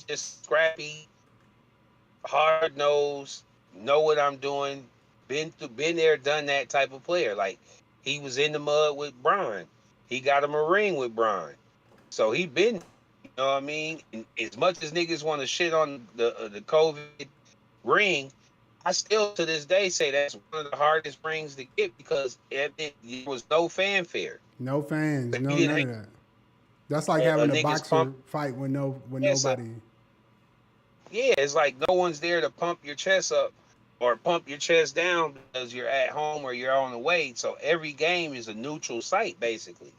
is just scrappy, hard nosed, know what I'm doing, been there, done that type of player. Like he was in the mud with Bron. He got him a ring with Bron. So he been there. You know what I mean? And as much as niggas want to shit on the COVID ring, I still to this day say that's one of the hardest rings to get because there was no fanfare. No fans, You no didn't none of that. That's like have having a niggas pump boxer fight with your chest up. nobody. Yeah, it's like no one's there to pump your chest up or pump your chest down because you're at home or you're on the way. So every game is a neutral site basically.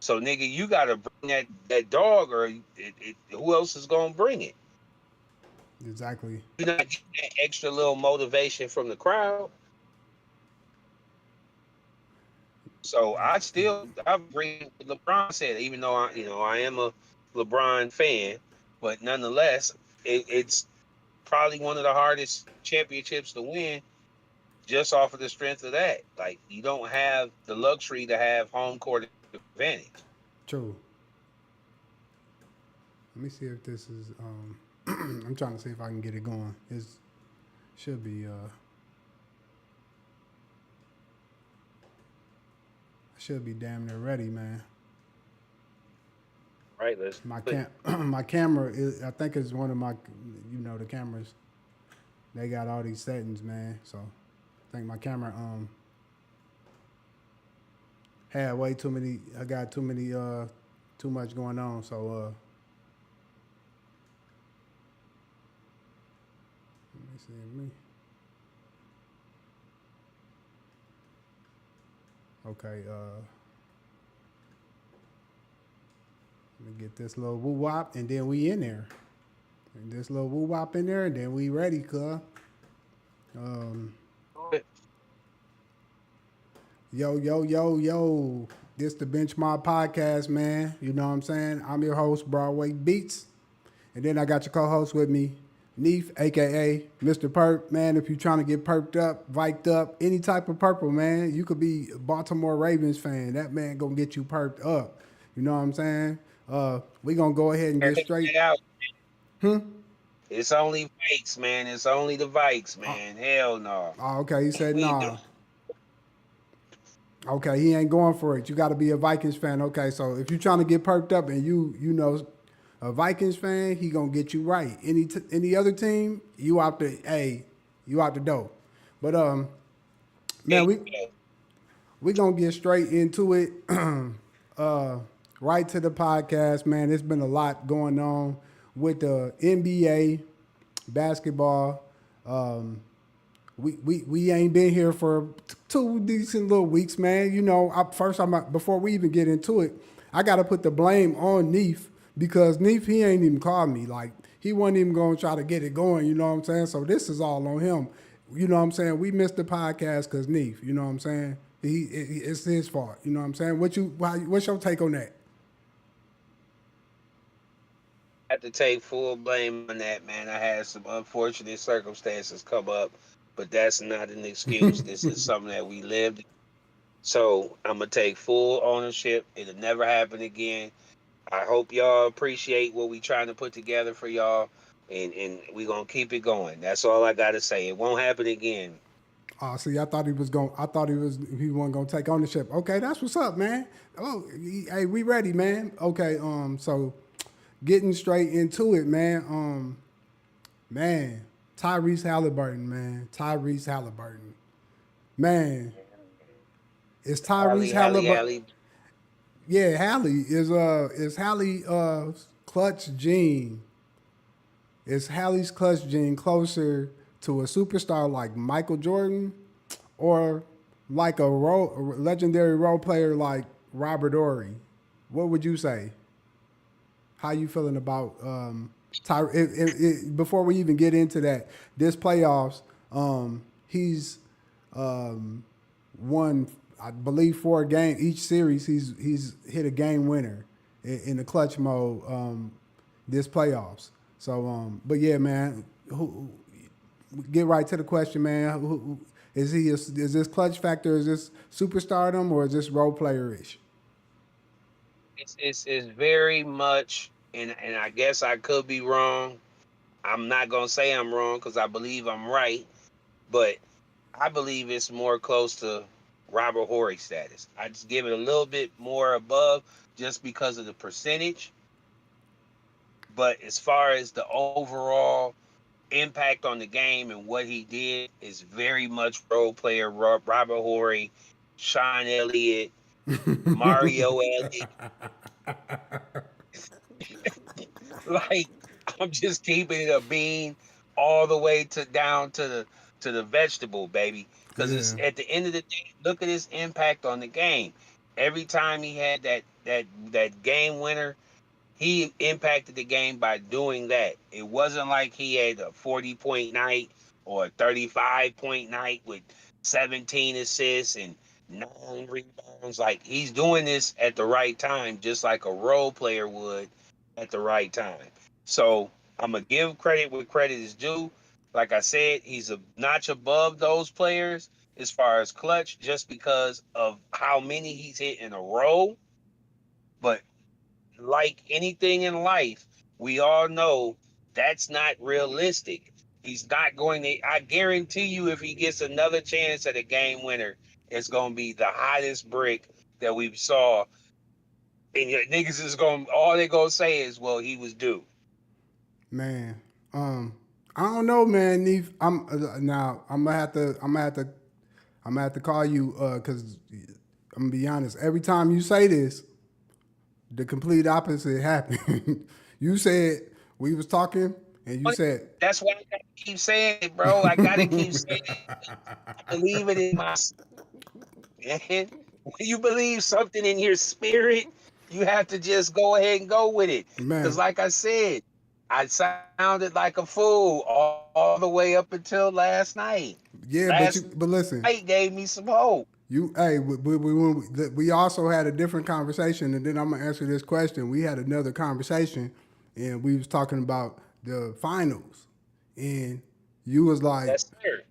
So nigga, you gotta bring that dog or who else is gonna bring it? Exactly. You're not getting that extra little motivation from the crowd. So I agree with LeBron said, even though I am a LeBron fan, but nonetheless, it's probably one of the hardest championships to win just off of the strength of that. Like you don't have the luxury to have home court advantage. True. Let me see if this is. I'm trying to see if I can get it going. It should be. Should be damn near ready, man. Right? Let's My put my camera is. I think it's one of my. The cameras. They got all these settings, man. So I think my camera had way too many. I got too many. Too much going on. So let me see me. Okay. Let me get this little woo wop, and then we in there. And this little woo wop in there, and then we ready, cuz. Um, it. yo, yo, yo, yo. This the Benchmark Podcast, man. You know what I'm saying? I'm your host, Broadway Beats. And then I got your co-host with me, Neef, a.k.a. Mr. Perp. Man, if you're trying to get perked up, viked up, any type of purple, man, you could be a Baltimore Ravens fan. That man gonna get you perked up. You know what I'm saying? We gonna go ahead and get Check straight. it out. Hmm? It's only Vikes, man. It's only the Vikes, Oh, man. Hell no. okay, he said We do. nah. Okay, he ain't going for it. You got to be a Vikings fan. Okay, so if you're trying to get perked up and you know a Vikings fan, he gonna get you right. Any other team, you out the door. But man, we gonna get straight into it. uh, right to the podcast, man. It's been a lot going on with the NBA basketball. Um, we ain't been here for two decent little weeks, man. You know, before we even get into it, I got to put the blame on Neef because Neef, he ain't even called me. Like, he wasn't even going to try to get it going, you know what I'm saying? So this is all on him. You know what I'm saying? We missed the podcast because Neef, you know what I'm saying? It's his fault, you know what I'm saying? What's your take on that? Have to take full blame on that, man. I had some unfortunate circumstances come up, but that's not an excuse. This is something that we lived. So I'm gonna take full ownership. It'll never happen again. I hope y'all appreciate what we trying to put together for y'all, and we gonna keep it going. That's all I gotta say. It won't happen again. Oh, see, I thought he was going. I thought he wasn't going to take ownership. Okay, that's what's up, man. Oh, hey, we ready, man. Okay, so getting straight into it, man. Man, Tyrese Haliburton, man. Tyrese Haliburton, man. Is Tyrese Hallie, Hallie, Haliburton? Hallie. Yeah, Hallie is Hallie clutch gene. Is Hallie's clutch gene closer to a superstar like Michael Jordan, or like a legendary role player like Robert Ory? What would you say? How you feeling about before we even get into that? This playoffs, he's won, I believe, 4 games each series. He's hit a game winner in the clutch mode this playoffs. So, but yeah, man, get right to the question, man. Is this clutch factor? Is this superstardom or is this role player ish? It's very much and I guess I could be wrong. I'm not gonna say I'm wrong because I believe I'm right, but I believe it's more close to Robert Horry status. I just give it a little bit more above just because of the percentage. But as far as the overall impact on the game and what he did is very much role player Robert Horry, Sean Elliott, Mario Elliott. Like I'm just keeping it a bean all the way to down to the vegetable, baby. Because it's Yeah. at the end of the day, look at his impact on the game. Every time he had that game winner, he impacted the game by doing that. It wasn't like he had a 40-point night or a 35-point night with 17 assists and 9 rebounds. Like he's doing this at the right time, just like a role player would at the right time. So I'm gonna give credit where credit is due. Like I said, he's a notch above those players as far as clutch, just because of how many he's hit in a row. But like anything in life, we all know that's not realistic. He's not going to, I guarantee you, if he gets another chance at a game winner, it's going to be the hottest brick that we saw. And your niggas is going to, all they going to say is, well, he was due. Man, I don't know, man. Neef, now. I'm gonna have to call you because I'm gonna be honest. Every time you say this, the complete opposite happened. You said we was talking, and you said, That's why I got to keep saying it, bro. I got to keep saying it. I believe it in my man. When you believe something in your spirit, you have to just go ahead and go with it. Because, man, like I said, I sounded like a fool all the way up until last night. yeah, Last but listen, night gave me some hope. we also had a different conversation, and then I'm gonna answer this question. We had another conversation, and we was talking about the finals, and you was like, Yes, sir.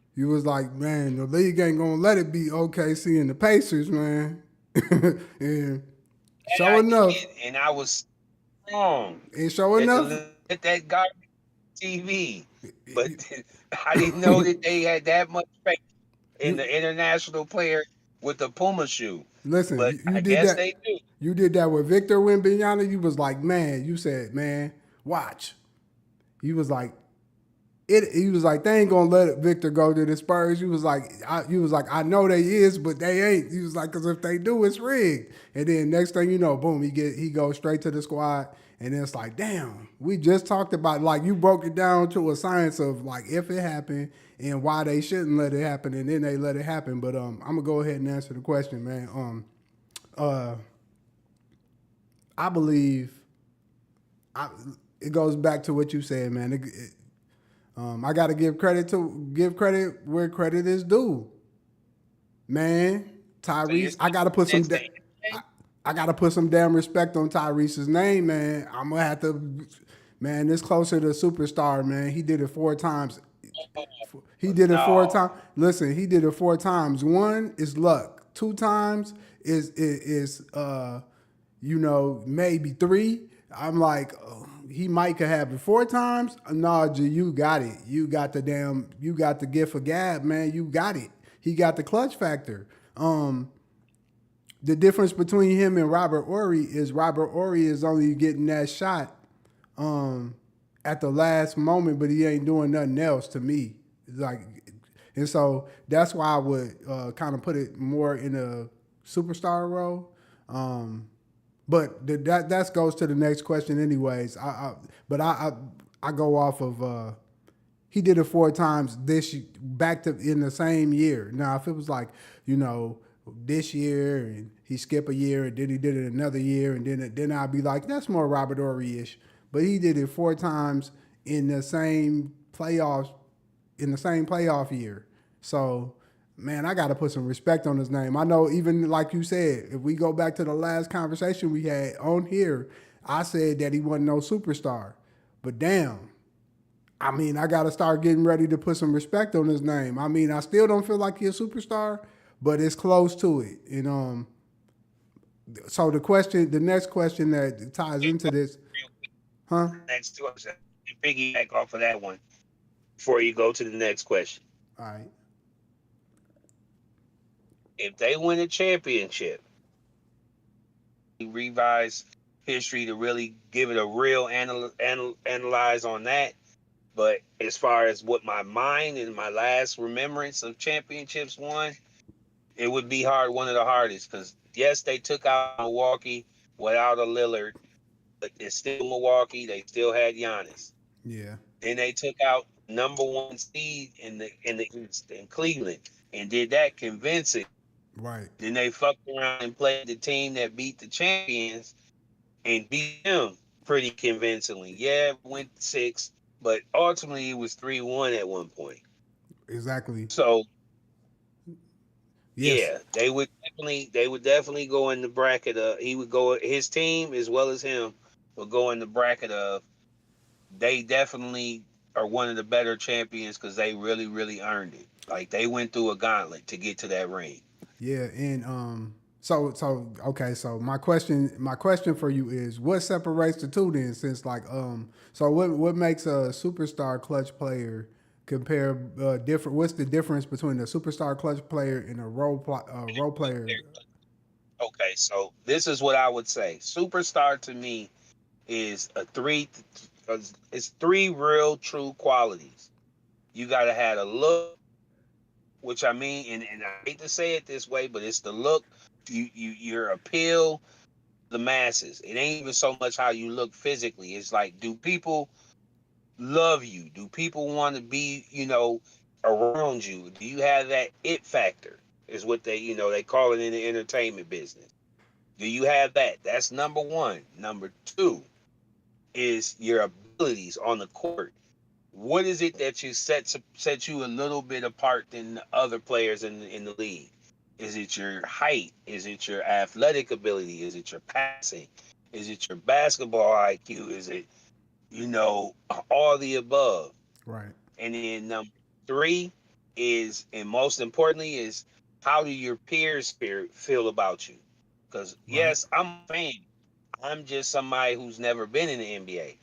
man, the league ain't gonna let it be OKC and the Pacers, man. And And sure I enough, did. And I was wrong and sure at to enough, let that garbage TV. But I didn't know that they had that much faith in you the international player with the Puma shoe. listen, But you I did guess that. they do. You did that with Victor Wembanyama. You was like, man. You said, man, watch. He was like, He was like, they ain't gonna let Victor go to the Spurs. You was like, I know they is, but they ain't. He was like, because if they do, it's rigged. And then next thing you know, boom, he goes straight to the squad. And then it's like, damn, we just talked about, like, you broke it down to a science of like if it happened and why they shouldn't let it happen, and then they let it happen. But I'm gonna go ahead and answer the question, man. Uh, I believe I, it goes back to what you said, man. I got to give credit where credit is due, man. So you're Tyrese, saying next day? I got to put some damn respect on Tyrese's name, man. I'm gonna have to, man. This closer to superstar, man. He did it 4 times. He did it four No. times. Listen, he did it 4 times. One is luck. 2 times is maybe three. I'm like, oh, he might could have it 4 times. No, G, you got it. You got the gift of gab, man. You got it. He got the clutch factor. The difference between him and Robert Ory is Robert Ory is only getting that shot at the last moment, but he ain't doing nothing else to me. It's like, and so that's why I would kind of put it more in a superstar role. But that goes to the next question, anyways. I go off of he did it 4 times back to in the same year. Now, if it was like this year and he skip a year and then he did it another year and then I'd be like that's more Robert Ory ish. But he did it 4 times in the same playoffs in the same playoff year. So, man, I got to put some respect on his name. I know even like you said, if we go back to the last conversation we had on here, I said that he wasn't no superstar. But damn, I mean, I got to start getting ready to put some respect on his name. I mean, I still don't feel like he's a superstar, but it's close to it. So the next question that ties into this, Huh? Next question. Piggyback off of that one before you go to the next question. All right. If they win a championship, revise history to really give it a real analyze on that. But as far as what my mind and my last remembrance of championships won, it would be one of the hardest. Because yes, they took out Milwaukee without a Lillard, but it's still Milwaukee. They still had Giannis. Yeah. Then they took out number one seed in the East in Cleveland and did that convincing. Right. Then they fucked around and played the team that beat the champions and beat them pretty convincingly. Yeah, went six, but ultimately it was 3-1 at one point. Exactly. So Yes. yeah, they would definitely go in the bracket of he would go his team as well as him would go in the bracket of they definitely are one of the better champions because they really, really earned it. Like they went through a gauntlet to get to that ring. Yeah. And so okay. So my question for you is, what separates the two then? Since like so what makes a superstar clutch player compare different? What's the difference between a superstar clutch player and a role player? Okay, so this is what I would say. Superstar to me is it's three real true qualities. You gotta have a look, which I mean, and I hate to say it this way, but it's the look, your appeal, the masses. It ain't even so much how you look physically. It's like, do people love you? Do people want to be, around you? Do you have that it factor? Is what they call it in the entertainment business. Do you have that? That's number one. Number two is your abilities on the court. What is it that set you a little bit apart than the other players in the league? Is it your height? Is it your athletic ability? Is it your passing? Is it your basketball IQ? Is it you know all the above? Right. And then number three is, and most importantly, is how do your peers feel about you? Because Right. yes, I'm a fan. I'm just somebody who's never been in the NBA.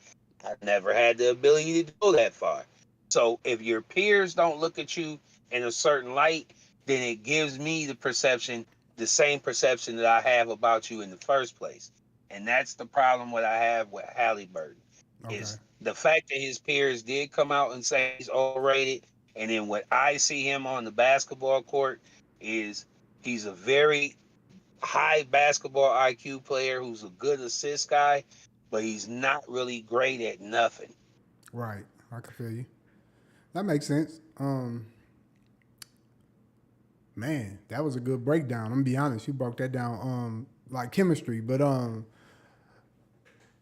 I've never had the ability to go that far. So if your peers don't look at you in a certain light, then it gives me the same perception that I have about you in the first place. And that's the problem what I have with Haliburton Okay. is the fact that his peers did come out and say he's overrated. And then what I see him on the basketball court is he's a very high basketball IQ player who's a good assist guy, but he's not really great at nothing. Right. I can feel you. That makes sense. Man, that was a good breakdown. I'm gonna be honest. You broke that down like chemistry, but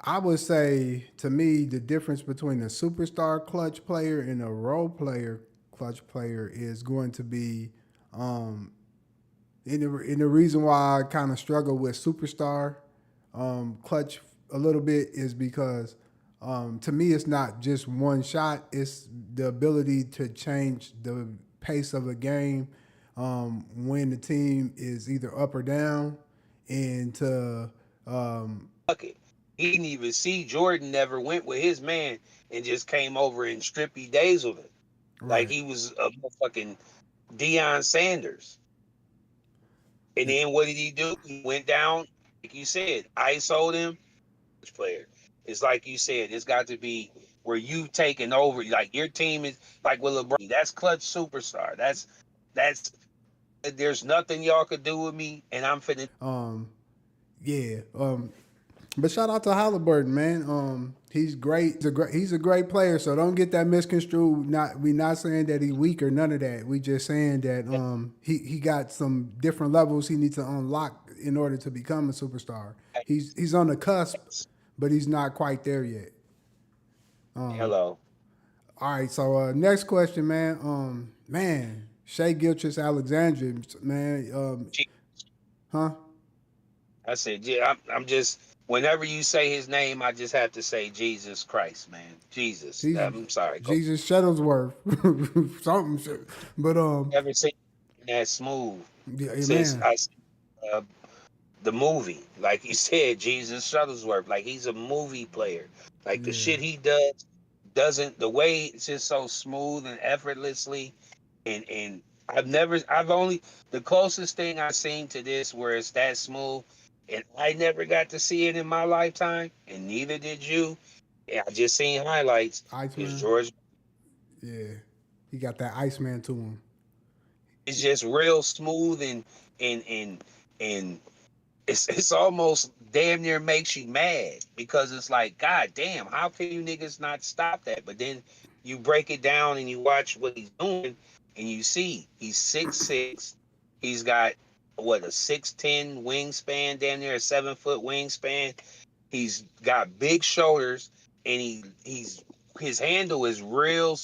I would say to me the difference between a superstar clutch player and a role player clutch player is going to be and the reason why I kind of struggle with superstar clutch a little bit is because to me it's not just one shot; it's the ability to change the pace of a game when the team is either up or down, and to Bucket. He didn't even see Jordan never went with his man and just came over and strippy days with him. Like right, he was a fucking Deion Sanders. And then what did he do? He went down, like you said, ISO'd him, player. It's like you said, it's got to be where you've taken over. Like your team is like with LeBron. That's clutch superstar. That's there's nothing y'all could do with me, and I'm finna. yeah. But shout out to Haliburton, man. He's great. He's a great player. So don't get that misconstrued. We not saying that he's weak or none of that. We just saying that he got some different levels he needs to unlock in order to become a superstar. He's on the cusp, but he's not quite there yet. Hello. All right. So next question, man. Man, Shea Gilchrist Alexandria, man. Huh? I said, yeah, I'm just. Whenever you say his name, I just have to say Jesus Christ, man. Jesus. Jesus, I'm sorry. Go. Jesus Shuttlesworth, something. But Never seen that smooth yeah, since man. I uh, the movie. Like you said, Jesus Shuttlesworth. Like he's a movie player. Like the Yeah, shit he does doesn't the way it's just so smooth and effortlessly. And I've only the closest thing I've seen to this where it's that smooth, and I never got to see it in my lifetime, and neither did you. Yeah, I just seen highlights. Is Iceman. George? Yeah, he got that Iceman to him. It's just real smooth and and it's almost damn near makes you mad because it's like, God damn, how can you niggas not stop that? But then you break it down and you watch what he's doing and you see he's 6'6". He's got what, a 6'10" wingspan, damn near a 7 foot wingspan. He's got big shoulders and he's his handle is real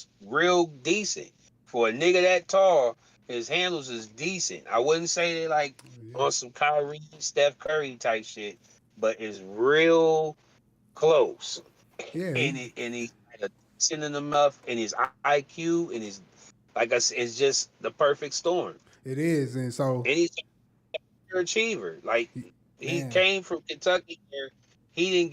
decent. For a nigga that tall, his handles is decent. I wouldn't say they like Yeah, on some Kyrie, Steph Curry type shit, but it's real close. yeah, And he's got a decent enough, and his IQ and his, like I said, it's just the perfect storm. it is. And so, And he's an achiever. Like he man, came from Kentucky where he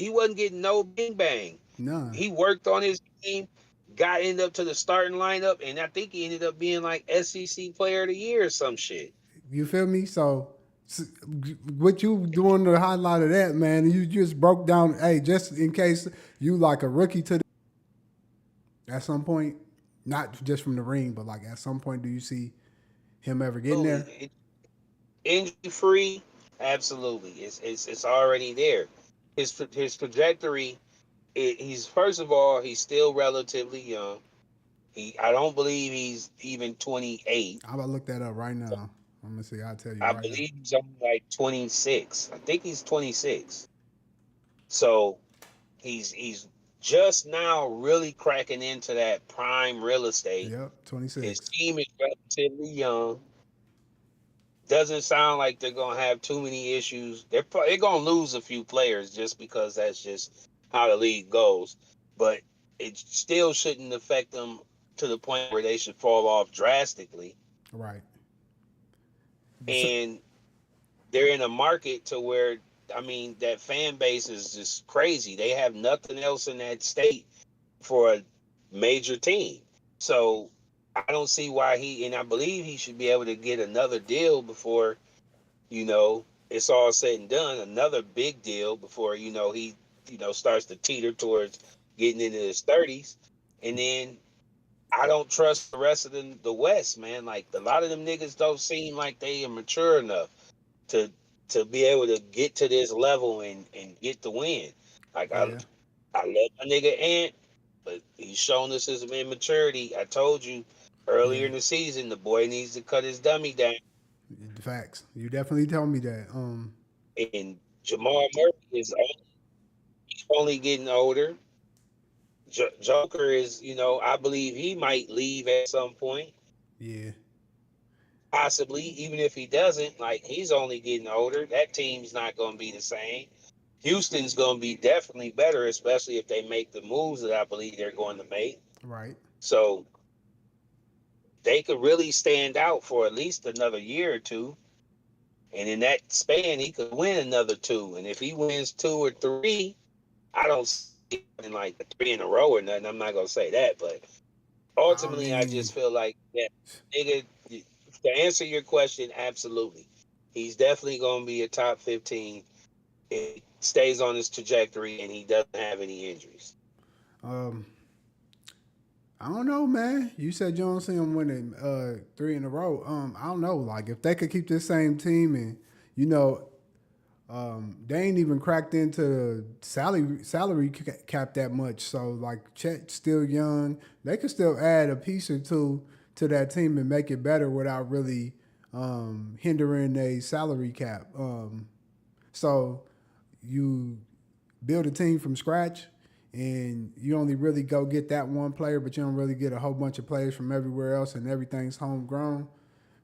wasn't getting no bing bang. none. He worked on his team, got ended up to the starting lineup, and I think he ended up being like SEC Player of the Year or some shit. You feel me? So, what you doing the highlight of that, man? You just broke down. Hey, just in case you like a rookie to at some point, not just from the ring, but like at some point, do you see him ever getting there? Absolutely. Injury free, absolutely. It's already there. His trajectory. He's first of all, he's still relatively young. I don't believe he's even 28. I'm gonna look that up right now. I'm gonna see. I'll tell you I right now. believe he's only like 26. I think he's 26. So he's just now really cracking into that prime real estate. Yep, His 26. team is relatively young. Doesn't sound like they're gonna have too many issues. They're gonna lose a few players just because that's just how the league goes. But it still shouldn't affect them to the point where they should fall off drastically. Right. So, And they're in a market to where, I mean, that fan base is just crazy. They have nothing else in that state for a major team. So I don't see why and I believe he should be able to get another deal before, it's all said and done. Another big deal before, he, starts to teeter towards getting into his 30s. And then I don't trust the rest of the West, man. Like a lot of them niggas don't seem like they are mature enough to to be able to get to this level and get the win. Like yeah, I love my nigga Ant, but he's shown us his immaturity. I told you earlier yeah. in the season the boy needs to cut his dummy down. Facts. You definitely told me that. And Jamal Murray he's only getting older. Joker is, I believe he might leave at some point, Yeah. possibly. Even if he doesn't, like he's only getting older. That team's not going to be the same. Houston's going to be definitely better, especially if they make the moves that I believe they're going to make. Right. So they could really stand out for at least another year or two. And in that span, he could win another two. And if he wins two or three, I don't see him in like three in a row or nothing. I'm not going to say that. But I ultimately, I mean, just feel like that nigga, to answer your question, absolutely. He's definitely going to be a top 15 if he stays on his trajectory and he doesn't have any injuries. um, I don't know, man. You said you don't see them winning three in a row. I don't know. Like if they could keep this same team and you know, they ain't even cracked into the salary cap that much. So like Chet's still young. They could still add a piece or two to that team and make it better without really hindering a salary cap. So you build a team from scratch and you only really go get that one player, but you don't really get a whole bunch of players from everywhere else and everything's homegrown.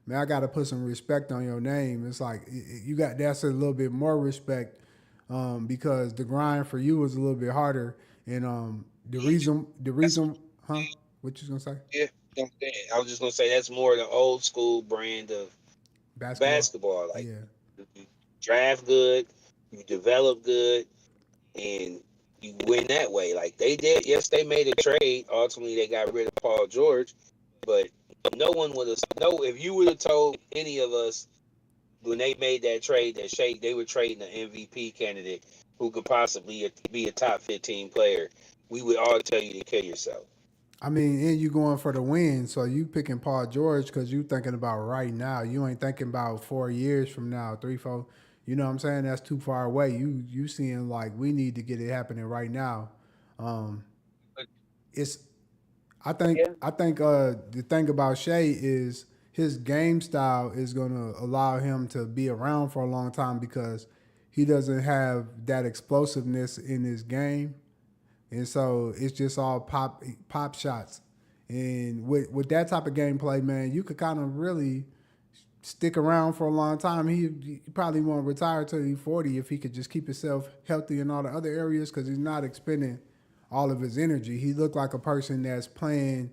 Man, I got to put some respect on your name. It's like you got that's a little bit more respect because the grind for you is a little bit harder. And That's huh? What you gonna say? yeah. I was just gonna say that's more the old school brand of Basketball? basketball. Like Yeah, draft good, you develop good, and you win that way. Like they did. Yes, they made a trade. Ultimately, they got rid of Paul George, but no one would have. No, if you would have told any of us when they made that trade that they were trading an MVP candidate who could possibly be a top 15 player, we would all tell you to kill yourself. I mean, and you going for the win, so you picking Paul George because you thinking about right now. You ain't thinking about 4 years from now, three, four. You know what I'm saying? That's too far away. You seeing like we need to get it happening right now. Um, But it's yeah, I think the thing about Shea is his game style is gonna allow him to be around for a long time because he doesn't have that explosiveness in his game, and so it's just all pop shots. And with that type of gameplay, man, you could kind of really stick around for a long time. He probably won't retire till he's 40 if he could just keep himself healthy in all the other areas because he's not expending all of his energy. He looked like a person that's playing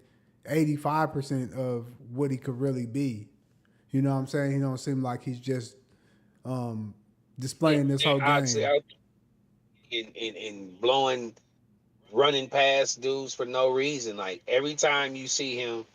85% of what he could really be. You know what I'm saying? He don't seem like he's just um, yeah. displaying this And whole obviously, game. out in blowing, running past dudes for no reason. Like every time you see him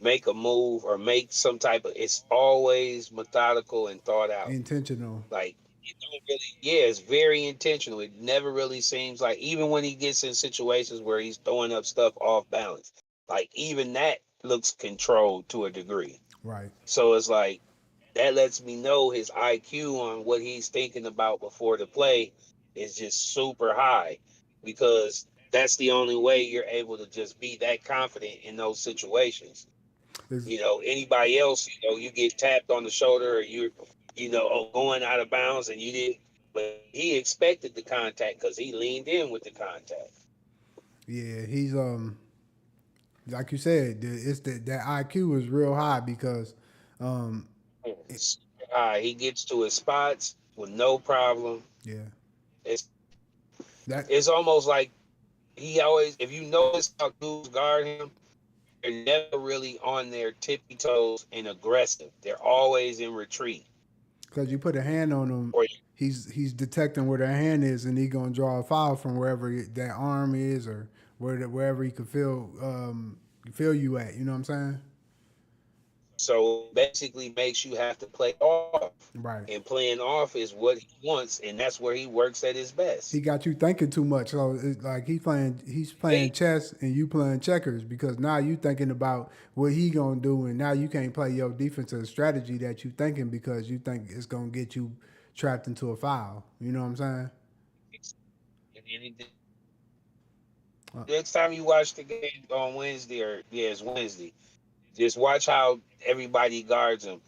make a move or make some type of, it's always methodical and thought out. Intentional. Like it don't really, yeah, it's very intentional. It never really seems like even when he gets in situations where he's throwing up stuff off balance, like even that looks controlled to a degree. Right. So it's like that lets me know his IQ on what he's thinking about before the play is just super high because that's the only way you're able to just be that confident in those situations. It's, Anybody else, you get tapped on the shoulder or going out of bounds and you did, but he expected the contact because he leaned in with the contact. yeah, he's like you said, it's that IQ is real high because um, Super high. He gets to his spots with no problem. yeah, It's that it's almost like he always, if you notice how dudes guard him, they're never really on their tippy toes and aggressive. They're always in retreat. because you put a hand on him, Or he's detecting where that hand is, and he gonna draw a foul from wherever that arm is, or wherever he could feel you at. You know what I'm saying? so it basically makes you have to play off. Right. And playing off is what he wants, and that's where he works at his He best. got you thinking too much. So it's like he's playing Hey, chess and you playing checkers because now you thinking about what he gonna do and now you can't play your defensive strategy that you thinking because you think it's gonna get you trapped into a foul. You know what I'm saying? and then Uh, next time you watch the game on Wednesday, or yeah, it's Wednesday, just watch how everybody guards him.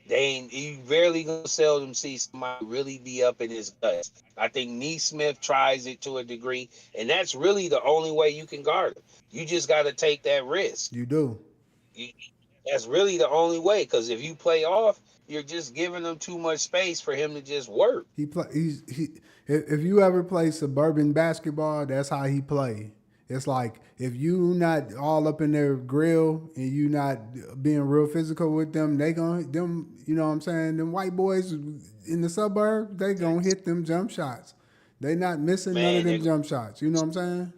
They ain't you rarely gonna seldom see somebody really be up in his guts. I think Neesmith tries it to a degree, and that's really the only way you can guard him. You just got to take that risk. you do. You, that's really the only way. Because if you play off, you're just giving him too much space for him to just work. He play. He. If you ever play suburban basketball, that's how he play. It's like if you not all up in their grill and you not being real physical with them, they gonna them. You know what I'm saying? Them white boys in the suburb, they gonna hit them jump shots. They not missing none of Man, them jump shots. You know what I'm saying?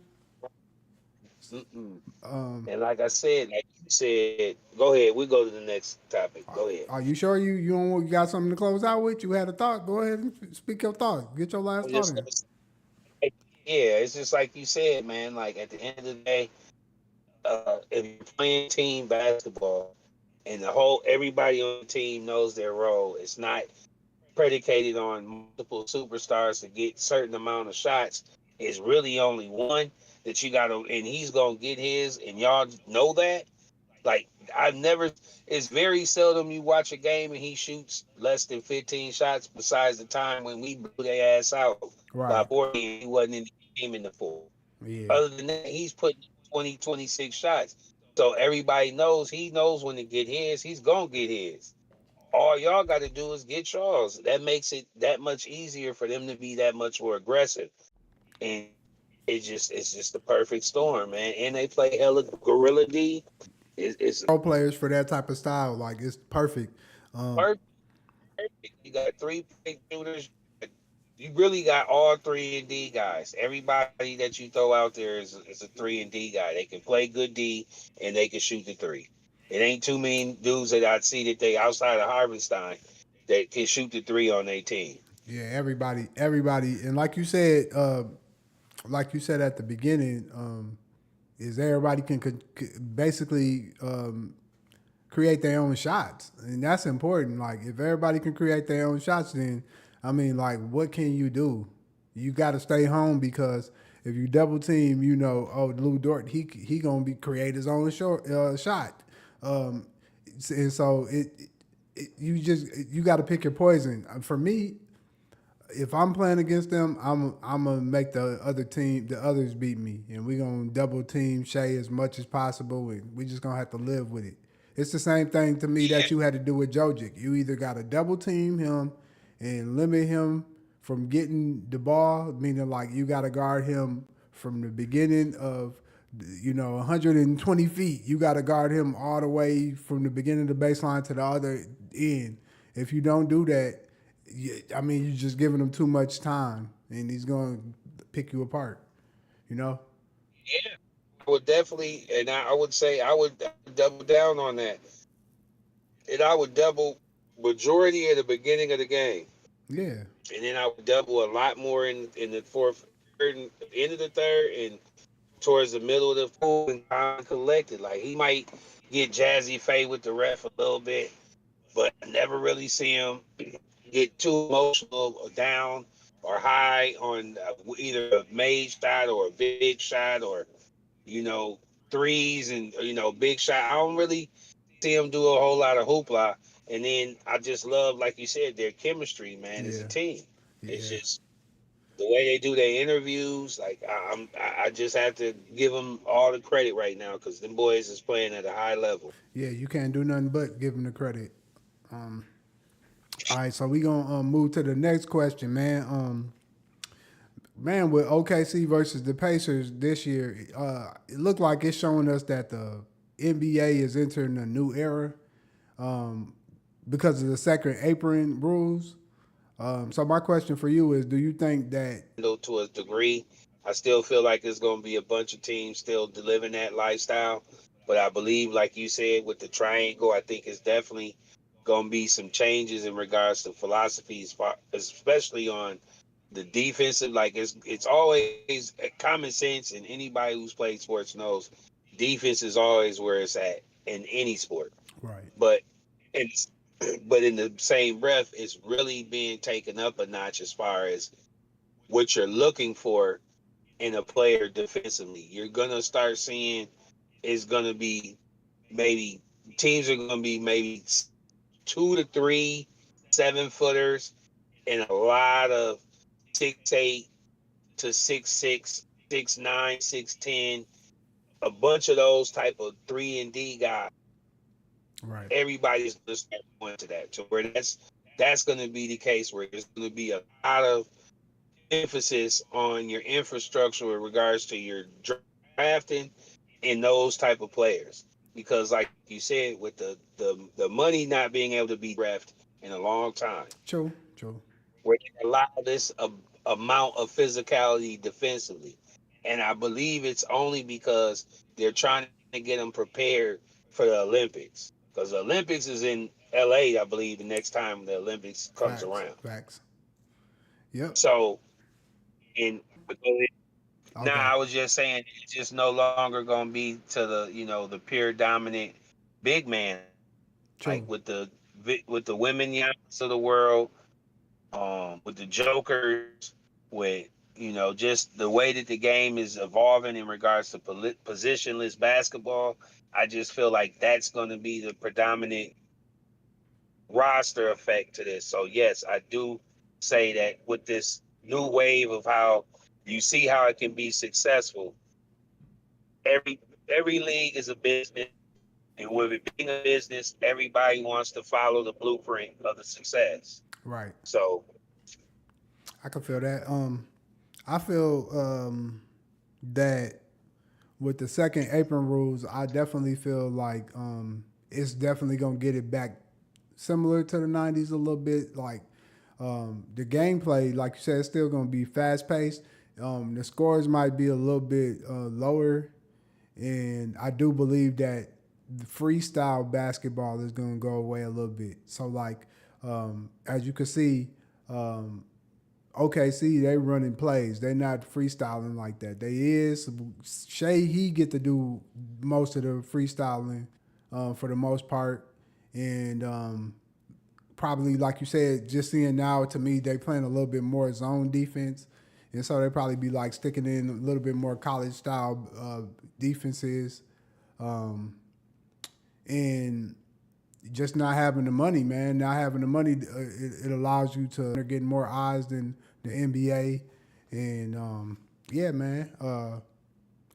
mm-mm. Um, And like you said, go ahead. We go to the next topic. Go ahead. are you sure you got something to close out with? You had a thought. Go ahead and speak your thought. Get your I'm last thought just in. gonna say, yeah, it's just like you said, man. Like at the end of the day, if you're playing team basketball and the whole everybody on the team knows their role, it's not predicated on multiple superstars to get certain amount of shots. It's really only one that you got to, and he's gonna get his, and y'all know that. Like I've never, it's very seldom you watch a game and he shoots less than 15 shots. Besides the time when we blew their ass out by Right. 40, and he wasn't in the game in the fourth. Yeah. Other than that, he's putting 20, 26 shots. So everybody knows he knows when to get his. He's gonna get his. All y'all got to do is get y'all's. That makes it that much easier for them to be that much more aggressive. And it's just the perfect storm, man. And they play hella gorilla D. It's Role players for that type of style, like it's perfect. Um, perfect. You got 3-point shooters. You really got all 3 and D guys. Everybody that you throw out there is a 3 and D guy. They can play good D and they can shoot the three. It ain't too many dudes that I see that they outside of Harvenstein that can shoot the three on their team. Yeah, everybody, and like you said at the beginning, is everybody basically create their own shots, and that's important. Like if everybody can create their own shots, then I mean, like what can you do? You got to stay home because if you double team, oh Lou Dort, he gonna be create his own shot, um, and so you got to pick your poison. For me, if I'm playing against them, I'm gonna make the others beat me, and we gonna double team Shea as much as possible, and we just gonna have to live with it. It's the same thing to me that you had to do with Jokic. You either got to double team him and limit him from getting the ball, meaning like you got to guard him from the beginning of 120 feet. You got to guard him all the way from the beginning of the baseline to the other end. If you don't do that, I mean, you're just giving him too much time, and he's going to pick you apart. You know? Yeah, I would definitely, and I would say I would double down on that, and I would double majority at the beginning of the game, Yeah. and then I would double a lot more in the fourth, third, and end of the third, and towards the middle of the fourth, and kind of collected. Like he might get jazzy fade with the ref a little bit, but I never really see him get too emotional or down or high on either a made shot or a big shot or threes and big shot. I don't really see him do a whole lot of hoopla. And then I just love, like you said, their chemistry, man, as a Yeah. team. It's Yeah. just the way they do their interviews. Like I just have to give them all the credit right now because them boys is playing at a high level. Yeah, you can't do nothing but give him the credit. Um, all right, so we gonna move to the next question, man. Man, with OKC versus the Pacers this year, it looked like it's showing us that the NBA is entering a new era um, because of the second apron rules. So my question for you is: do you think that? Though to a degree, I still feel like there's going to be a bunch of teams still delivering that lifestyle. But I believe, like you said, with the triangle, I think it's definitely going to be some changes in regards to philosophies, especially on the defensive. Like it's always common sense, and anybody who's played sports knows defense is always where it's at in any sport. Right. But it's but in the same breath, it's really being taken up a notch as far as what you're looking for in a player defensively. You're gonna start seeing it's gonna be maybe teams are gonna be maybe 2 to 3 7-footers and a lot of 6'8" to 6'6", 6'9", 6'10", a bunch of those type of 3 and D guys. Right. Everybody's gonna start going to that. To where that's gonna be the case where there's gonna be a lot of emphasis on your infrastructure with regards to your drafting and those type of players. Because like you said, with the money not being able to be draft in a long time, True. True. where they allow this amount of physicality defensively. And I believe it's only because they're trying to get them prepared for the Olympics. Because the Olympics is in LA, I believe, the next time the Olympics comes Facts. around. Facts. Yep. So, and nah, Okay. I was just saying it's just no longer gonna be to the the pure dominant big man like True. with the women Giannis of the world, with the Jokers, with just the way that the game is evolving in regards to positionless basketball. I just feel like that's going to be the predominant roster effect to this. So yes, I do say that with this new wave of how you see how it can be successful, every every league is a business, and with it being a business, everybody wants to follow the blueprint of the success. Right. So I can feel that. I feel that with the second apron rules, I definitely feel like it's definitely gonna get it back similar to the '90s a little bit. Like the gameplay, like you said, is still going to be fast paced. The scores might be a little bit lower, and I do believe that the freestyle basketball is going to go away a little bit. So, like as you can see, um, OKC they running plays. They not freestyling like that. They is Shea. He get to do most of the freestyling for the most part, and probably like you said, just seeing now to me they playing a little bit more zone defense, and so they probably be like sticking in a little bit more college style defenses, um, and just not having the money, man. Not having the money, it allows you to they're getting more eyes than the NBA, and yeah, man.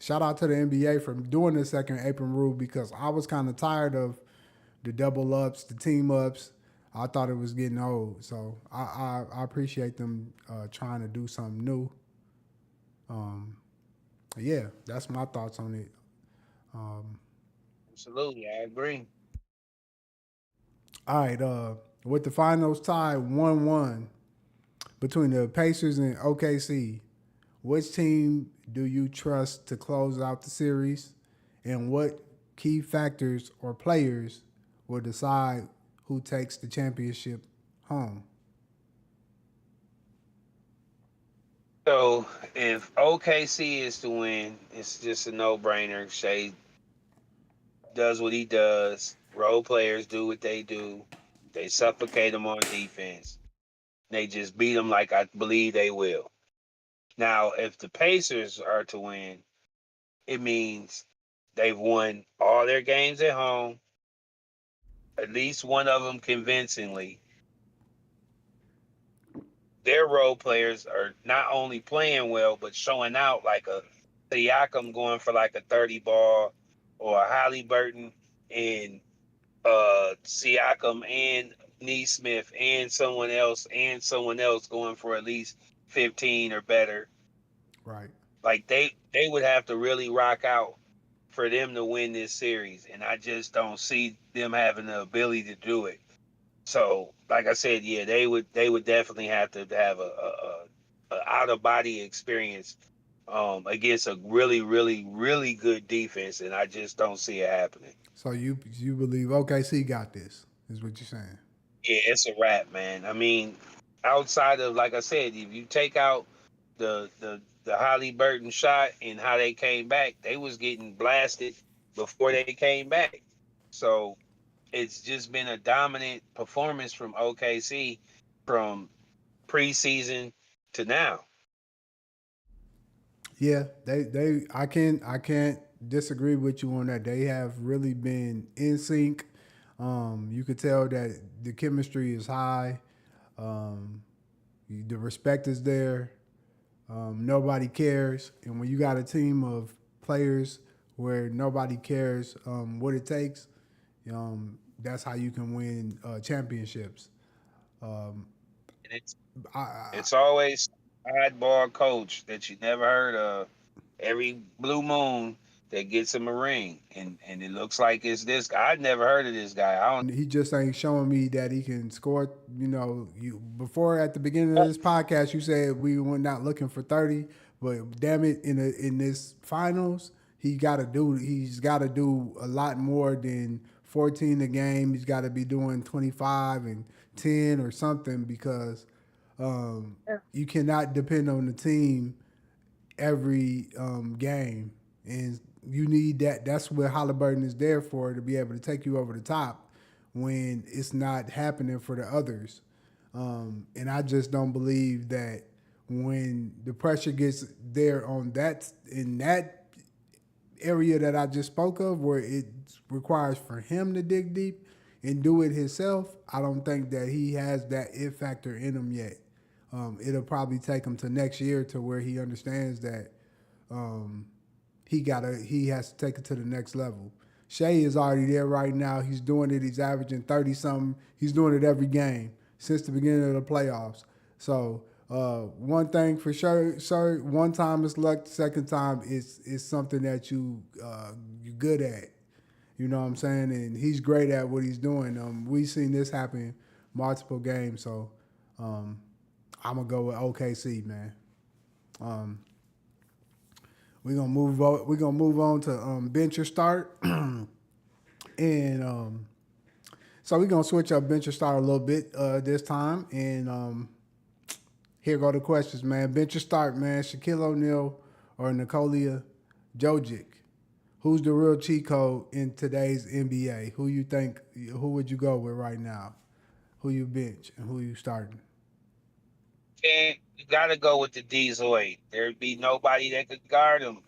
Shout out to the NBA for doing the second apron rule because I was kind of tired of the double ups, the team ups. I thought it was getting old, so I appreciate them trying to do something new. Um, yeah, that's my thoughts on it. Um, Absolutely, I agree. all right, with the finals tied 1-1 between the Pacers and OKC, which team do you trust to close out the series, and what key factors or players will decide who takes the championship home? So if OKC is to win, it's just a no brainer. Shea does what he does. Role players do what they do. They suffocate them on defense. They just beat them like I believe they will. Now, if the Pacers are to win, it means they've won all their games at home, at least one of them convincingly. Their role players are not only playing well, but showing out like a Siakam going for like a 30 ball or a Haliburton and Siakam and Neesmith and someone else going for at least 15 or better. Right. Like they would have to really rock out for them to win this series, and I just don't see them having the ability to do it. So, like I said, yeah, they would definitely have to have a out of body experience against a really really good defense, and I just don't see it happening. So you believe OKC got this? Is what you're saying? Yeah, it's a wrap, man. I mean, outside of like I said, if you take out the Holly shot and how they came back, they was getting blasted before they came back. So it's just been a dominant performance from OKC from preseason to now. Yeah, they I can't disagree with you on that. They have really been in sync. You could tell that the chemistry is high. Um, the respect is there. Nobody cares, and when you got a team of players where nobody cares what it takes, that's how you can win championships. Um, And it's I, I, it's always oddball coach that you never heard of every blue moon that gets him a ring, and it looks like it's this guy. I'd never heard of this guy. I don't. he just ain't showing me that he can score. You before at the beginning of this podcast, you said we were not looking for 30, but damn it, in this finals, he's got to do a lot more than 14 a game. He's got to be doing 25 and 10 or something because you cannot depend on the team every game, and you need that. That's what Haliburton is there for to be able to take you over the top when it's not happening for the others. And I just don't believe that when the pressure gets there on that in that area that I just spoke of, where it requires for him to dig deep and do it himself, I don't think that he has that it factor in him yet. It'll probably take him to next year to where he understands that um, he has to take it to the next level. Shea is already there right now. He's doing it. He's averaging 30 something. He's doing it every game since the beginning of the playoffs. So one thing for sure, sir. One time is luck. Second time is something that you're good at. You know what I'm saying? And he's great at what he's doing. We've seen this happen multiple games. So I'm gonna go with OKC, man. Um, we're gonna move on. We're gonna move on to bench or start, and so we're gonna switch up bench or start a little bit this time. And here go the questions, man. Bench or start, man. Shaquille O'Neal or Nikola Jokic? Who's the real cheat code in today's NBA? Who you think? Who would you go with right now? Who you bench and who you starting? And you gotta go with the Dezoid. There'd be nobody that could guard him.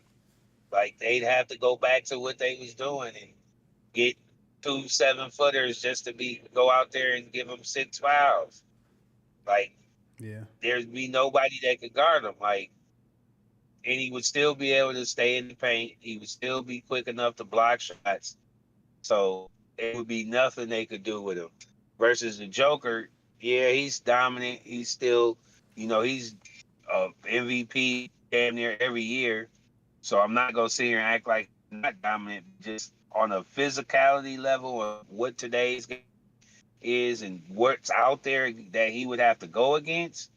Like they'd have to go back to what they was doing and get 2 7-footers just to be go out there and give them 6 fouls. Like Yeah, there'd be nobody that could guard him. Like, and he would still be able to stay in the paint. He would still be quick enough to block shots. So it would be nothing they could do with him. Versus the Joker, yeah, he's dominant. He's still, he's MVP damn near every year. So I'm not gonna sit here and act like he's not dominant. Just on a physicality level of what today's game is and what's out there that he would have to go against,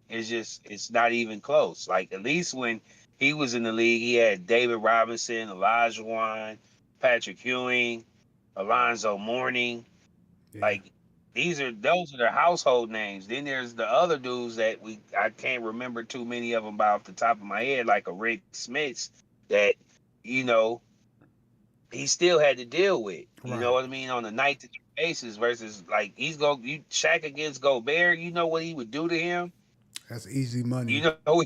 it's not even close. Like at least when he was in the league, he had David Robinson, Elijah Wan, Patrick Ewing, Alonzo Mourning. yeah, Like those are their household names. Then there's the other dudes that I can't remember too many of them by off the top of my head, like a Rick Smiths that you know he still had to deal with. You know right. what I mean on a night to night basis versus like Shaq against Gobert. You know what he would do to him. That's easy money. You know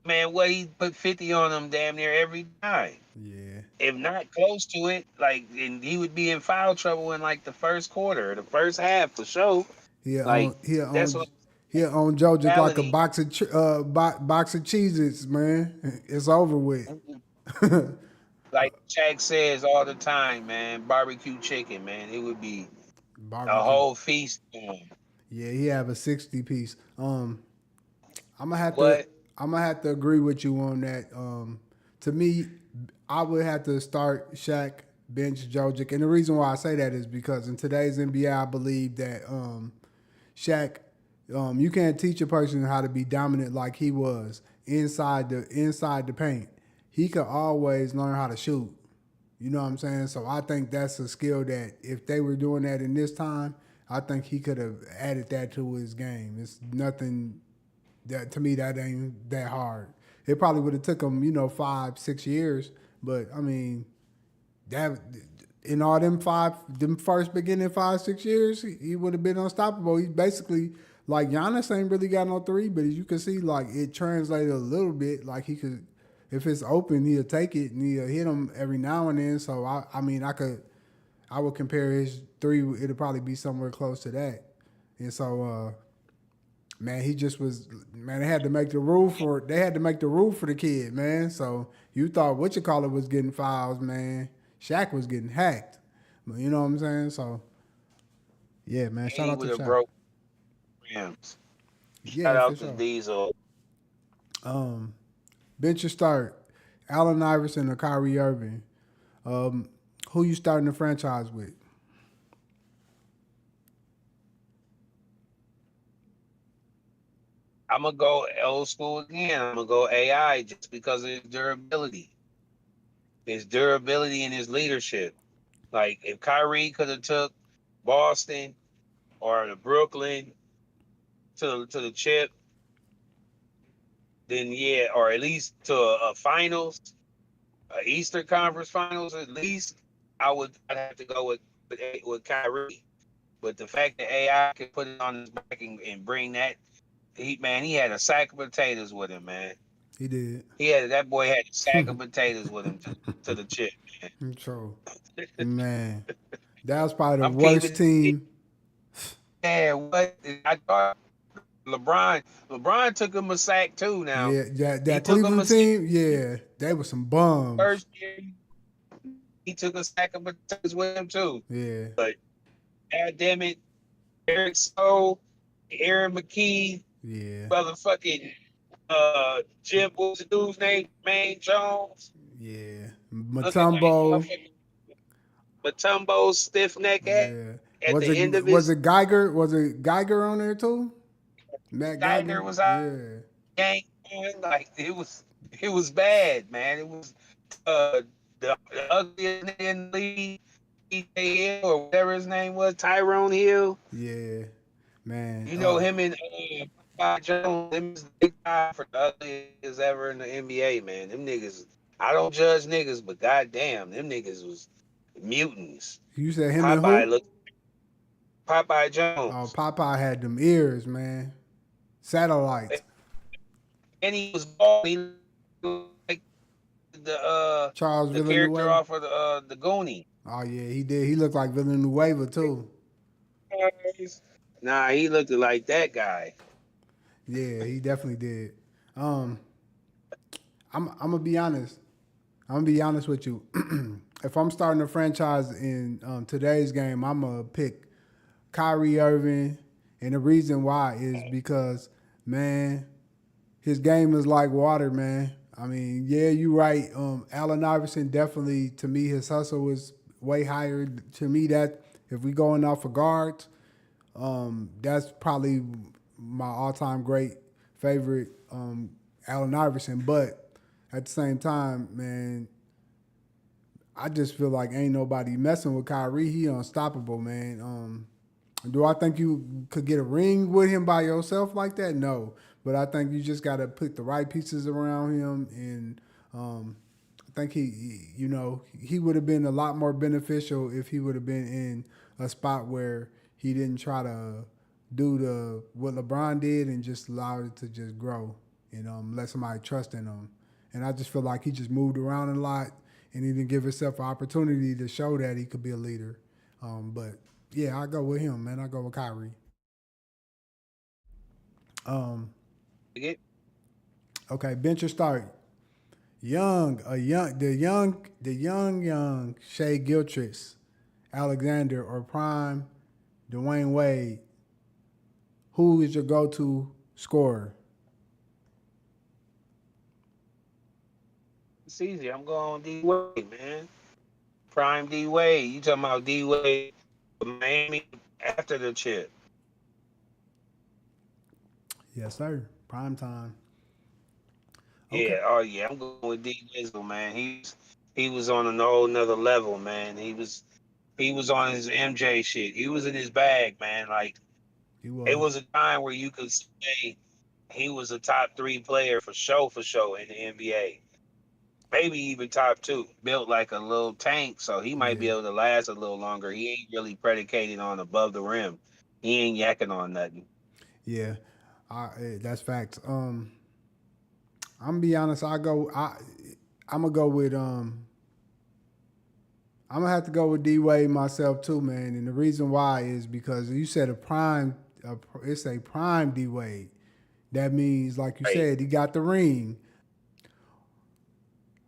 man, what he put 50 on him damn near every time. Yeah, If not close to it, like, and he would be in foul trouble in like the first quarter, the first half for sure. he Like, own he that's own what he own Joe just like a reality. box of box of Cheez-Its, man. It's over with. Like Shaq says all the time, man, barbecue chicken, man. It would be a Barbecue. whole feast on. Yeah, he have a 60 piece. I'm gonna have to What? I'm gonna have to agree with you on that. To me, I would have to start Shaq, bench Jokic, and the reason why I say that is because in today's NBA, I believe that Shaq, you can't teach a person how to be dominant like he was inside the paint. He could always learn how to shoot. You know what I'm saying? So I think that's a skill that if they were doing that in this time, I think he could have added that to his game. It's nothing that to me that ain't that hard. It probably would have took him, 5, 6 years, but I mean that in all them first beginning 5, 6 years, he would have been unstoppable. He's basically like Giannis ain't really got no three, but as you can see, like it translated a little bit. Like he could, if it's open, he'll take it and he'll hit him every now and then. So I mean, I would compare his three. It'll probably be somewhere close to that. And so, man, he just was. Man, they had to make the rule for. They had to make the rule for the kid, man. So you thought what you call it was getting fouls, man. Shaq was getting hacked. But you know what I'm saying? So yeah, man. And Shout he out to would have Shaq. broke rims. Shout Yeah, for out to sure. Diesel. Um, bench your start. Allen Iverson or Kyrie Irving. Who you starting the franchise with? I'm gonna go old school again. I'm gonna go AI just because of his durability and his leadership. Like if Kyrie could have took Boston or the Brooklyn to the chip, then yeah, or at least to a finals, a Eastern Conference Finals at least, I'd have to go with Kyrie. But the fact that AI could put it on his back and bring that, he had a sack of potatoes with him, man. He did. That boy had a sack of potatoes with him to the chip, man. So man, that was probably the I'm worst keeping it. team. Yeah, what I thought LeBron took him a sack too. Now Yeah, he that took him a Cleveland sack team. Yeah, they were some bums. first year. He took a sack of potatoes with him too. Yeah, But God damn it, Eric So, Aaron McKee, yeah, motherfucking Jim, what was the dude's name? Maine Jones. yeah. Looking like Matumbo. motherfucking Matumbo stiff neck Yeah. at the end of Was his it Geiger? Was it Geiger on there too? Matt Geiger Geiger? was out Yeah. game on. Like it was bad, man. It was the ugliest nigga in the league, TJ Hill or whatever his name was, Tyrone Hill. Yeah. Man. You know him and Popeye Jones. Them is big time for the ugliest niggas ever in the NBA, man. Them niggas. I don't judge niggas, but goddamn, them niggas was mutants. You said him and Popeye who? looked Popeye Oh, Jones, Popeye had them ears, man. Satellite. and he was bald. He looked like the Charles the character Villanueva. off of the Goonie. Oh yeah, he did. He looked like Villanueva too. Nah, he looked like that guy. Yeah, he definitely did. Um, I'm gonna be honest. I'm gonna be honest with you. If I'm starting a franchise in today's game, I'm gonna pick Kyrie Irving, and the reason why is because, man, his game is like water, man. I mean, yeah, you're right. Allen Iverson definitely, to me, his hustle was way higher. To me, that if we going off of guards, that's probably my all-time great favorite, Allen Iverson. But at the same time, man, I just feel like ain't nobody messing with Kyrie. He unstoppable, man. Do I think you could get a ring with him by yourself like that? No, but I think you just got to put the right pieces around him, and I think he would have been a lot more beneficial if he would have been in a spot where he didn't try to do the what LeBron did and just allowed it to just grow and let somebody trust in him. And I just feel like he just moved around a lot and he didn't give himself an opportunity to show that he could be a leader. But yeah, I go with him, man. I go with Kyrie. Um, okay, bench or start. The young Shea Gilchrist, Alexander, or prime Dwayne Wade. Who is your go-to scorer? It's easy. I'm going D Wade, man. Prime D Wade. You talking about D Wade, Miami after the chip? Yes, sir. Prime time. Okay. Yeah. Oh yeah. I'm going with D Wizzle, man. He was on a whole nother level, man. He was on his MJ shit. He was in his bag, man. Like He it was. was a time where you could say he was a top three player for sure in the NBA. Maybe even top two. Built like a little tank, so he might be Yeah. able to last a little longer. He ain't really predicated on above the rim. He ain't yakking on nothing. Yeah. That's facts. I'm gonna be honest. I'm gonna go with I'm gonna have to go with D Wade myself too, man. And the reason why is because you said it's a prime D Wade. That means, like you Right. said, he got the ring.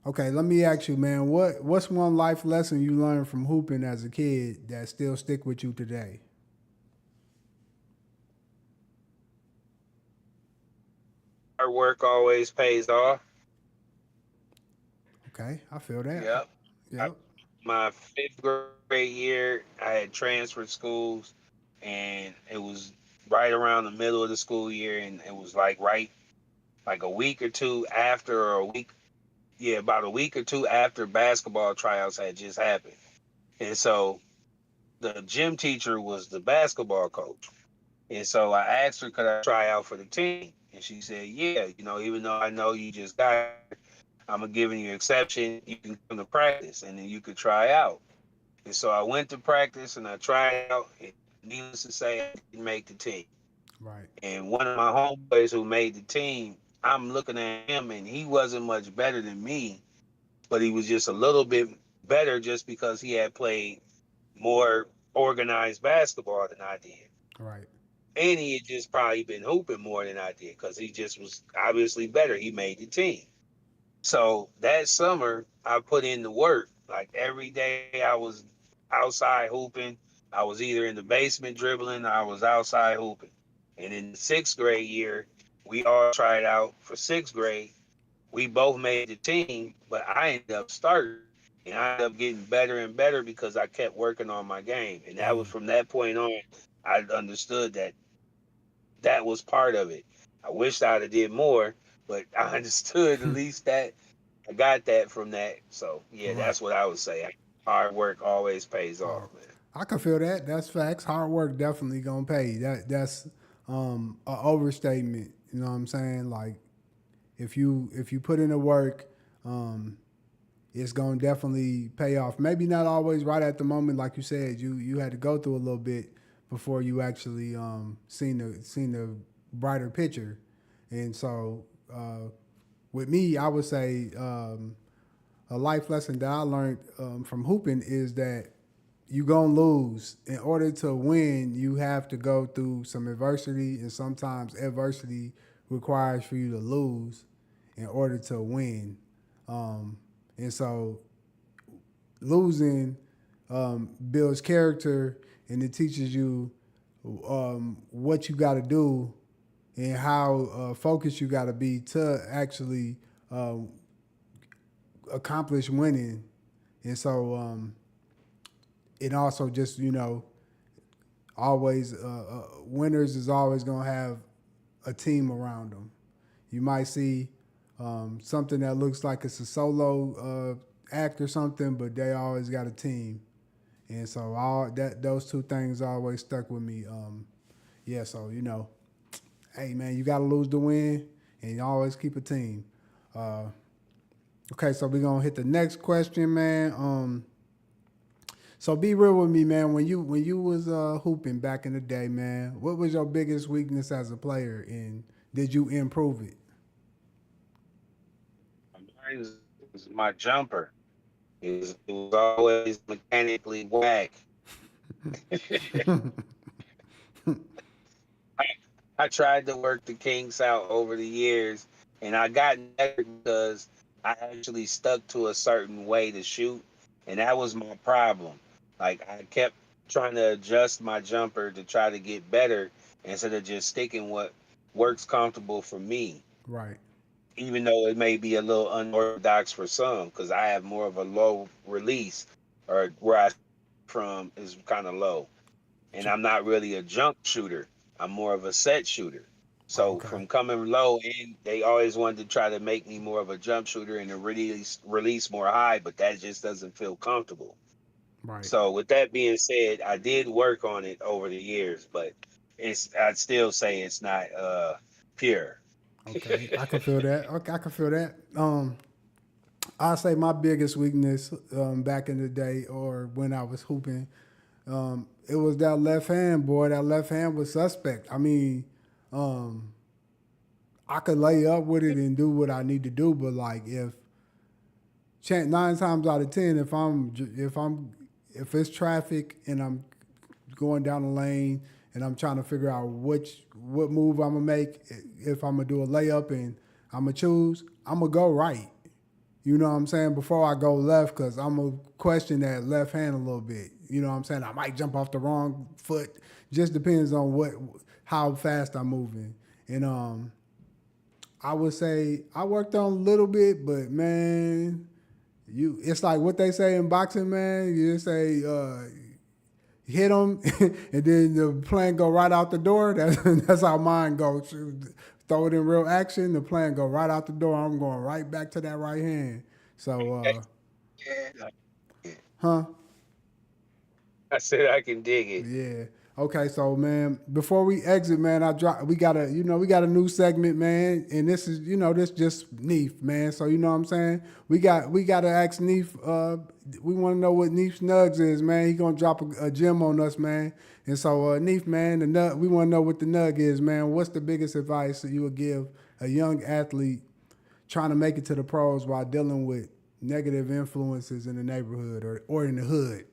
Okay, let me ask you, man. What's one life lesson you learned from hooping as a kid that still stick with you today? Hard work always pays off. Okay, I feel that. Yep. I, Yep. my fifth grade year, I had transferred schools, and it was right around the middle of the school year, and it was like a week or two after, or a week, yeah, about a week or two after basketball tryouts had just happened. And so the gym teacher was the basketball coach. And so I asked her, could I try out for the team? And she said, yeah, even though I know you just got here, I'm giving you an exception. You can come to practice and then you could try out. And so I went to practice and I tried out. And needless to say, I didn't make the team. Right. And one of my homeboys who made the team, I'm looking at him and he wasn't much better than me, but he was just a little bit better just because he had played more organized basketball than I did. Right. And he had just probably been hooping more than I did because he just was obviously better. He made the team. So that summer, I put in the work. Like every day, I was outside hooping. I was either in the basement dribbling, or I was outside hooping. And in the sixth grade year, we all tried out for sixth grade. We both made the team, but I ended up starting. And I ended up getting better and better because I kept working on my game. And that was from that point on, I understood that that was part of it. I wished I'd have did more, but I understood at least that I got that from that. So yeah, Right. that's what I would say. Hard work always pays off, Oh, man. I can feel that. That's facts. Hard work definitely gonna pay. That's a overstatement. You know what I'm saying? Like if you put in the work, um, it's gonna definitely pay off. Maybe not always right at the moment, like you said. You had to go through a little bit before you actually seen the brighter picture. And so with me, I would say a life lesson that I learned from hooping is that you gonna lose. In order to win, you have to go through some adversity, and sometimes adversity requires for you to lose in order to win. And so losing builds character, and it teaches you what you got to do and how focused you got to be to actually uh, accomplish winning. And so it also just always winners is always gonna have a team around them. You might see something that looks like it's a solo act or something, but they always got a team. And so all that those two things always stuck with me. Yeah, so hey man, you gotta lose to win, and you always keep a team. Uh, okay, so we're gonna hit the next question, man. So be real with me, man. When you was hooping back in the day, man, what was your biggest weakness as a player, and did you improve it? Mine was my jumper. It was always mechanically whack. I, I tried to work the kinks out over the years, and I got better because I actually stuck to a certain way to shoot, and that was my problem. Like I kept trying to adjust my jumper to try to get better instead of just sticking what works comfortable for me, Right. even though it may be a little unorthodox for some, because I have more of a low release, or where I from is kind of low, and I'm not really a jump shooter. I'm more of a set shooter. So Okay. from coming low in, they always wanted to try to make me more of a jump shooter and to release more high, but that just doesn't feel comfortable. Right. So with that being said, I did work on it over the years, but I'd still say it's not pure. Okay. I can feel that. Okay, I can feel that. I say my biggest weakness back in the day or when I was hooping, it was that left hand, boy. That left hand was suspect. I mean, um, I could lay up with it and do what I need to do, but like if 9 times out of 10, if it's traffic and I'm going down the lane and I'm trying to figure out what move I'm gonna make, if I'm gonna do a layup and I'm gonna choose, I'm gonna go right. You know what I'm saying? Before I go left, because I'm gonna question that left hand a little bit. You know what I'm saying? I might jump off the wrong foot. Just depends on how fast I'm moving. And I would say I worked on a little bit, but man, it's like what they say in boxing, man. You just say hit them, and then the plan go right out the door. That's how mine goes. Throw it in real action, the plan go right out the door. I'm going right back to that right hand. So, Yeah, huh? I said I can dig it. Yeah. Okay, so man, before we exit, man, we got a new segment, man, and this is this just Neef, man. So you know what I'm saying? We gotta ask Neef. We want to know what Neef's nugs is, man. He gonna drop a gem on us, man. And so Neef, man, the nug. We want to know what the nug is, man. What's the biggest advice that you would give a young athlete trying to make it to the pros while dealing with negative influences in the neighborhood or in the hood?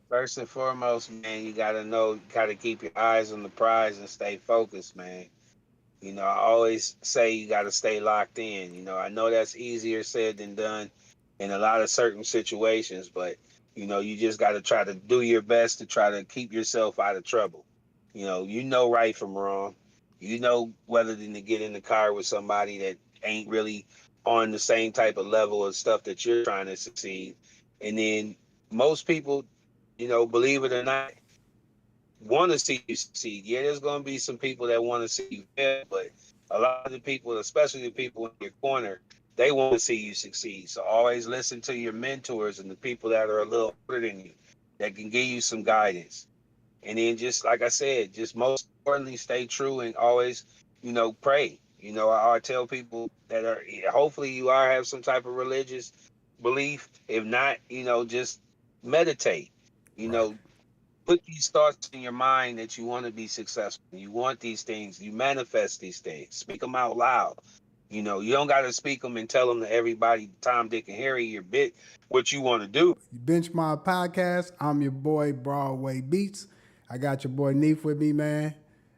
First and foremost, man, you gotta know, you gotta keep your eyes on the prize and stay focused, man. I always say you gotta stay locked in. I know that's easier said than done in a lot of certain situations, but you just gotta try to do your best to try to keep yourself out of trouble. You know right from wrong. You know whether than to get in the car with somebody that ain't really on the same type of level of stuff that you're trying to succeed. And then most people, believe it or not, want to see you succeed. Yeah, there's going to be some people that want to see you fail, but a lot of the people, especially the people in your corner, they want to see you succeed. So always listen to your mentors and the people that are a little older than you that can give you some guidance. And then just like I said, just most importantly, stay true and always, pray. I tell people that are hopefully you are have some type of religious belief. If not, just meditate. You Right. know, put these thoughts in your mind that you want to be successful. You want these things. You manifest these things. Speak them out loud. You don't got to speak them and tell them to everybody, Tom, Dick, and Harry, your bit, what you want to do. Benchmark Podcast. I'm your boy Broadway Beats. I got your boy Neef with me, man.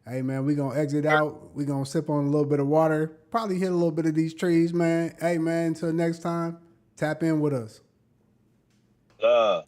Hey man, we gonna exit out. We gonna sip on a little bit of water. Probably hit a little bit of these trees, man. Hey man, until next time, tap in with us. Uh,